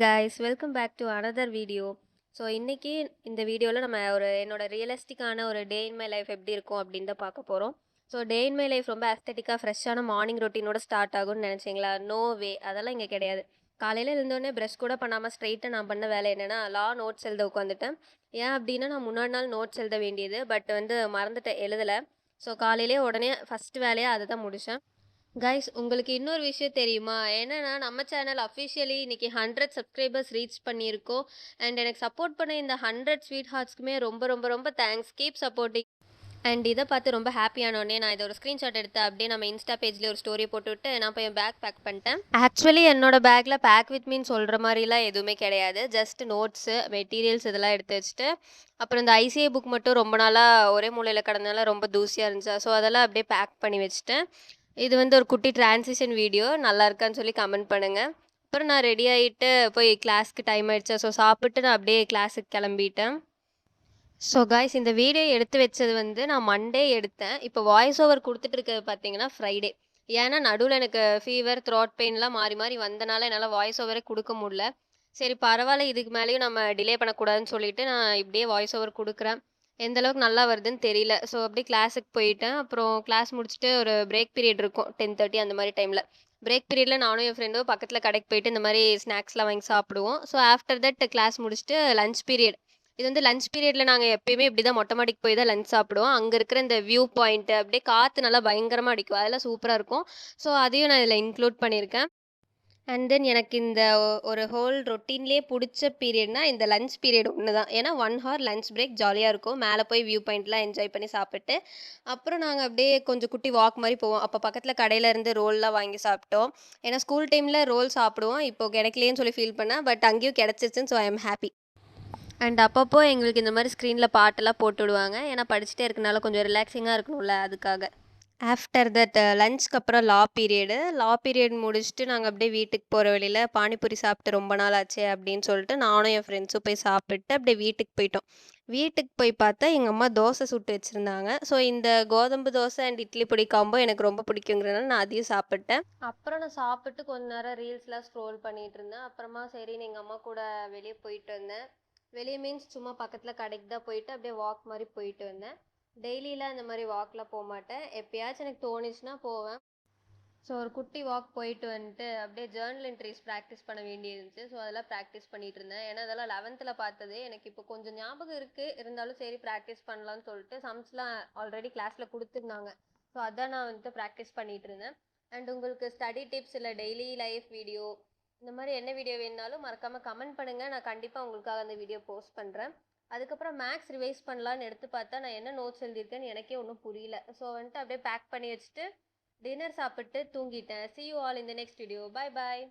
guys, welcome back to another video. So இன்றைக்கி இந்த வீடியோவில் நம்ம என்னோட ரியலிஸ்டிக்கான ஒரு டே இன் மை லைஃப் எப்படி இருக்கும் அப்படின்னு தான் பார்க்க போகிறோம். So day in my life ரொம்ப அஸ்தட்டிக்காக ஃப்ரெஷ்ஷான மார்னிங் ரொட்டீனோட ஸ்டார்ட் ஆகும்னு நினச்சிங்களா? நோ வே, அதெல்லாம் இங்கே கிடையாது. காலையில் இருந்தோடனே ப்ரஷ் கூட பண்ணாமல் ஸ்ட்ரைட்டாக நான் பண்ண வேலை என்னென்னா நோட்ஸ் எழுத உட்காந்துட்டேன். ஏன் அப்படின்னா நான் முன்னாடி நாள் நோட்ஸ் எழுத வேண்டியது, பட் மறந்துட்டேன், எழுதலை. ஸோ காலையிலே உடனே ஃபஸ்ட் வேலையாக அதை தான் முடித்தேன். கைஸ், உங்களுக்கு இன்னொரு விஷயம் தெரியுமா? என்னன்னா நம்ம சேனல் அஃபிஷியலி இன்னைக்கு 100 சப்ஸ்கிரைபர்ஸ் ரீச் பண்ணியிருக்கோம். அண்ட் எனக்கு சப்போர்ட் பண்ண இந்த 100 ஸ்வீட் ஹார்ட்ஸ்க்குமே ரொம்ப ரொம்ப ரொம்ப தேங்க்ஸ். Keep supporting. அண்ட் இதை பார்த்து ரொம்ப ஹாப்பியானோடனே நான் இதை ஒரு ஸ்க்ரீன்ஷாட் எடுத்து அப்படியே நம்ம இன்ஸ்டா பேஜ்லேயே ஒரு ஸ்டோரி போட்டுவிட்டு நான் போய் என் பேக் பேக் பண்ணிட்டேன். ஆக்சுவலி என்னோட பேக்கில் பேக் வித் மீன் சொல்கிற மாதிரிலாம் எதுவுமே கிடையாது. ஜஸ்ட் நோட்ஸு, மெட்டீரியல்ஸ் இதெல்லாம் எடுத்து வச்சுட்டு, அப்புறம் இந்த ஐசிஐ புக் மட்டும் ரொம்ப நாளாக ஒரே மூலையில் கிடந்தனால ரொம்ப தூசியாக இருந்துச்சா, ஸோ அதெல்லாம் அப்படியே பேக் பண்ணி வச்சுட்டேன். இது ஒரு குட்டி டிரான்சிஷன் வீடியோ, நல்லா இருக்கான்னு சொல்லி கமெண்ட் பண்ணுங்கள். அப்புறம் நான் ரெடி ஆகிட்டு போய் கிளாஸ்க்கு டைம் ஆகிடுச்சா, ஸோ சாப்பிட்டு நான் அப்படியே கிளாஸுக்கு கிளம்பிட்டேன். ஸோ காய்ஸ், இந்த வீடியோ எடுத்து வச்சது நான் மண்டே எடுத்தேன். இப்போ வாய்ஸ் ஓவர் கொடுத்துட்டு இருக்கிறது பார்த்தீங்கன்னா ஃப்ரைடே. ஏன்னா நடுவில் எனக்கு ஃபீவர், த்ரோட் பெயின்லாம் மாறி மாறி வந்தனால என்னால் வாய்ஸ் ஓவரே கொடுக்க முடியல. சரி பரவாயில்ல, இதுக்கு மேலேயும் நம்ம டிலே பண்ணக்கூடாதுன்னு சொல்லிட்டு நான் இப்படியே வாய்ஸ் ஓவர் கொடுக்குறேன். எந்த அளவுக்கு நல்லா வருதுன்னு தெரியல. ஸோ அப்படியே கிளாஸுக்கு போயிட்டேன். அப்புறம் கிளாஸ் முடிச்சுட்டு ஒரு பிரேக் பீரியட் இருக்கும் 10:30 அந்த மாதிரி டைமில். பிரேக் பீரியடில் நானும் என் ஃப்ரெண்டும் பக்கத்தில் கடைக்கு போயிட்டு இந்த மாதிரி ஸ்நாக்ஸ்லாம் வாங்கி சாப்பிடுவோம். ஸோ ஆஃப்டர் தட் கிளாஸ் முடிச்சுட்டு லஞ்ச் பீரியட். இது லஞ்ச் பீரியடில் நாங்கள் எப்பயுமே இப்படி தான் மொட்டை மாடிக்கு போய் தான் லஞ்ச் சாப்பிடுவோம். அங்கே இருக்கிற இந்த வியூ பாயிண்ட்டு அப்படியே காற்று நல்லா பயங்கரமாக அடிக்கும், அதெல்லாம் சூப்பராக இருக்கும். ஸோ அதையும் நான் இதில் இன்க்ளூட் பண்ணியிருக்கேன். அண்ட் தென் எனக்கு இந்த ஒரு ஹோல் ரொட்டீன்லேயே பிடிச்ச பீரியட்னா இந்த லஞ்ச் பீரியட் ஒன்று தான். ஏன்னா 1 ஹவர் லஞ்ச் பிரேக் ஜாலியாக இருக்கும். மேலே போய் வியூ பாயிண்ட்லாம் என்ஜாய் பண்ணி சாப்பிட்டு, அப்புறம் நாங்கள் அப்படியே கொஞ்சம் குட்டி வாக் மாதிரி போவோம். அப்போ பக்கத்தில் கடையில் இருந்து ரோல்லாம் வாங்கி சாப்பிட்டோம். ஏன்னா ஸ்கூல் டைமில் ரோல் சாப்பிடுவோம், இப்போ கிடைக்கலையேன்னு சொல்லி ஃபீல் பண்ணேன். பட் அங்கேயும் கிடச்சிருச்சுன்னு, so I am happy. And அப்பப்போ எங்களுக்கு இந்த மாதிரி ஸ்க்ரீனில் பாட்டெல்லாம் போட்டு விடுவாங்க. ஏன்னா படிச்சுட்டே இருக்கனால கொஞ்சம் ரிலாக்ஸிங்காக இருக்கணும்ல, அதுக்காக. ஆஃப்டர் தட் லஞ்சுக்கு அப்புறம் லா பீரியட் முடிச்சுட்டு நாங்கள் அப்படியே வீட்டுக்கு போகிற வழியில் பானிபூரி சாப்பிட்டு ரொம்ப நாள் ஆச்சு அப்படின்னு சொல்லிட்டு நானும் என் ஃப்ரெண்ட்ஸும் போய் சாப்பிட்டு அப்படியே வீட்டுக்கு போயிட்டோம். வீட்டுக்கு போய் பார்த்தா எங்கள் அம்மா தோசை சுட்டு வச்சுருந்தாங்க. ஸோ இந்த கோதம்பு தோசை அண்ட் இட்லி பொடி காம்போ எனக்கு ரொம்ப பிடிக்குங்கிறனால நான் அதையும் சாப்பிட்டேன். அப்புறம் நான் சாப்பிட்டு கொஞ்ச நேரம் ரீல்ஸ்லாம் ஸ்க்ரோல் பண்ணிகிட்டு இருந்தேன். அப்புறமா சரின்னு எங்கள் அம்மா கூட வெளியே போயிட்டு வந்தேன். வெளியே மீன்ஸ் சும்மா பக்கத்தில் கடைக்கு தான் போயிட்டு அப்படியே வாக் மாதிரி போயிட்டு வந்தேன். டெய்லியெலாம் இந்த மாதிரி வாக்கில் போக மாட்டேன், எப்பயாச்சும் எனக்கு தோணுச்சுன்னா போவேன். ஸோ ஒரு குட்டி வாக் போயிட்டு வந்துட்டு அப்படியே ஜேர்னல் என்ட்ரிஸ் ப்ராக்டிஸ் பண்ண வேண்டியது இருந்துச்சு. ஸோ அதெல்லாம் ப்ராக்டிஸ் பண்ணிகிட்டு இருந்தேன். ஏன்னா அதெல்லாம் 11th பார்த்தது எனக்கு இப்போ கொஞ்சம் ஞாபகம் இருக்குது. இருந்தாலும் சரி ப்ராக்டிஸ் பண்ணலான்னு சொல்லிட்டு சம்ஸ்லாம் ஆல்ரெடி கிளாஸில் கொடுத்துருந்தாங்க. ஸோ அதான் நான் ப்ராக்டிஸ் பண்ணிகிட்டு இருந்தேன். அண்ட் உங்களுக்கு ஸ்டடி டிப்ஸ் இல்லை டெய்லி லைஃப் வீடியோ இந்த மாதிரி என்ன வீடியோ வேணுனாலும் மறக்காமல் கமெண்ட் பண்ணுங்கள். நான் கண்டிப்பாக உங்களுக்காக அந்த வீடியோ போஸ்ட் பண்ணுறேன். அதுக்கப்புறம் மேக்ஸ் ரிவைஸ் பண்ணலான்னு எடுத்து பார்த்தா நான் என்ன நோட்ஸ் எழுதியிருக்கேன்னு எனக்கே ஒன்றும் புரியல. ஸோ அப்படியே பேக் பண்ணி வச்சுட்டு டின்னர் சாப்பிட்டு தூங்கிட்டேன். See you all in the next video. Bye bye.